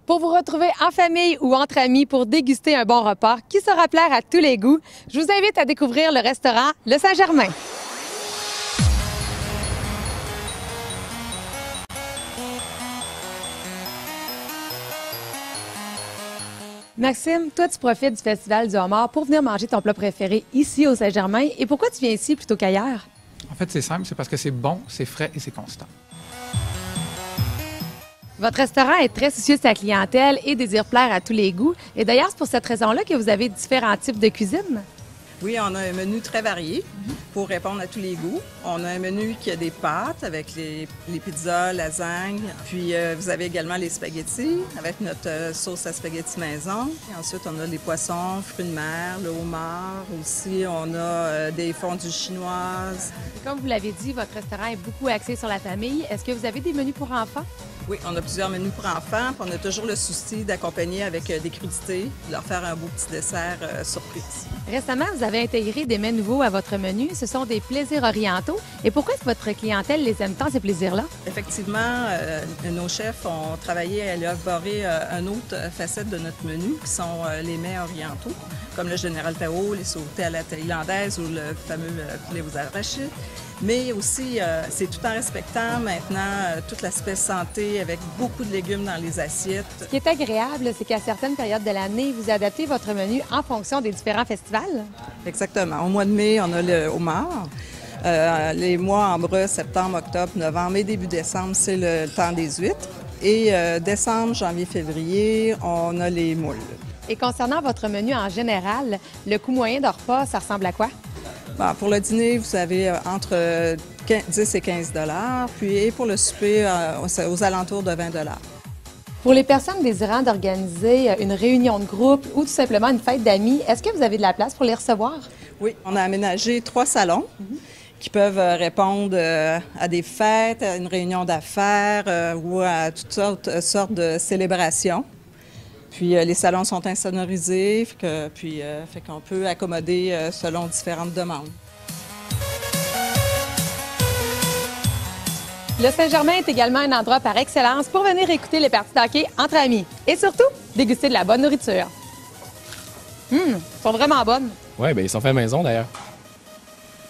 Pour vous retrouver en famille ou entre amis pour déguster un bon repas qui saura plaire à tous les goûts, je vous invite à découvrir le restaurant Le Saint-Germain. Maxime, toi, tu profites du Festival du homard pour venir manger ton plat préféré ici au Saint-Germain. Et pourquoi tu viens ici plutôt qu'ailleurs? En fait, c'est simple, c'est parce que c'est bon, c'est frais et c'est constant. Votre restaurant est très soucieux de sa clientèle et désire plaire à tous les goûts. Et d'ailleurs, c'est pour cette raison-là que vous avez différents types de cuisine. Oui, on a un menu très varié pour répondre à tous les goûts. On a un menu qui a des pâtes avec les pizzas, lasagnes. Puis vous avez également les spaghettis avec notre sauce à spaghettis maison. Et ensuite, on a les poissons, fruits de mer, le homard. Aussi, on a des fondues chinoises. Et comme vous l'avez dit, votre restaurant est beaucoup axé sur la famille. Est-ce que vous avez des menus pour enfants? Oui, on a plusieurs menus pour enfants. Puis on a toujours le souci d'accompagner avec des crudités, de leur faire un beau petit dessert surprise. Récemment, vous avez intégré des mets nouveaux à votre menu. Ce sont des plaisirs orientaux. Et pourquoi est-ce que votre clientèle les aime tant, ces plaisirs-là? Effectivement, nos chefs ont travaillé à élaborer une autre facette de notre menu, qui sont les mets orientaux, comme le Général Tao, les sautés à la thaïlandaise ou le fameux poulet aux arachides. Mais aussi, c'est tout en respectant maintenant tout l'aspect santé avec beaucoup de légumes dans les assiettes. Ce qui est agréable, c'est qu'à certaines périodes de l'année, vous adaptez votre menu en fonction des différents festivals. Exactement. Au mois de mai, on a le homard. Les mois ambreux, septembre, octobre, novembre et début décembre, c'est le temps des huîtres. Et décembre, janvier, février, on a les moules. Et concernant votre menu en général, le coût moyen de repas, ça ressemble à quoi? Bon, pour le dîner, vous avez entre 10 et 15 $. Puis pour le souper, aux alentours de 20 $. Pour les personnes désirant d'organiser une réunion de groupe ou tout simplement une fête d'amis, est-ce que vous avez de la place pour les recevoir? Oui, on a aménagé 3 salons qui peuvent répondre à des fêtes, à une réunion d'affaires ou à toutes sortes de célébrations. Puis les salons sont insonorisés, fait qu'on peut accommoder selon différentes demandes. Le Saint-Germain est également un endroit par excellence pour venir écouter les parties de hockey entre amis. Et surtout, déguster de la bonne nourriture. Elles sont vraiment bonnes. Oui, bien, ils sont faits maison d'ailleurs.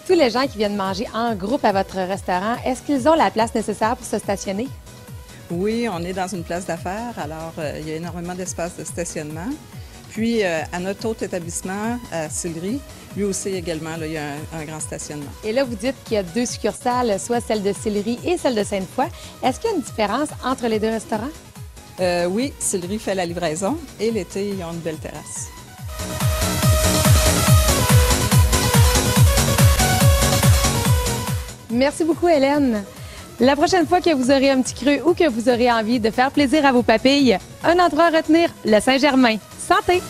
Tous les gens qui viennent manger en groupe à votre restaurant, est-ce qu'ils ont la place nécessaire pour se stationner? Oui, on est dans une place d'affaires, alors il y a énormément d'espace de stationnement. Puis, à notre autre établissement, à Sillery, lui aussi également, là, il y a un grand stationnement. Et là, vous dites qu'il y a 2 succursales, soit celle de Sillery et celle de Sainte-Foy. Est-ce qu'il y a une différence entre les 2 restaurants? Oui, Sillery fait la livraison et l'été, ils ont une belle terrasse. Merci beaucoup, Hélène. La prochaine fois que vous aurez un petit creux ou que vous aurez envie de faire plaisir à vos papilles, un endroit à retenir, le Saint-Germain. Santé!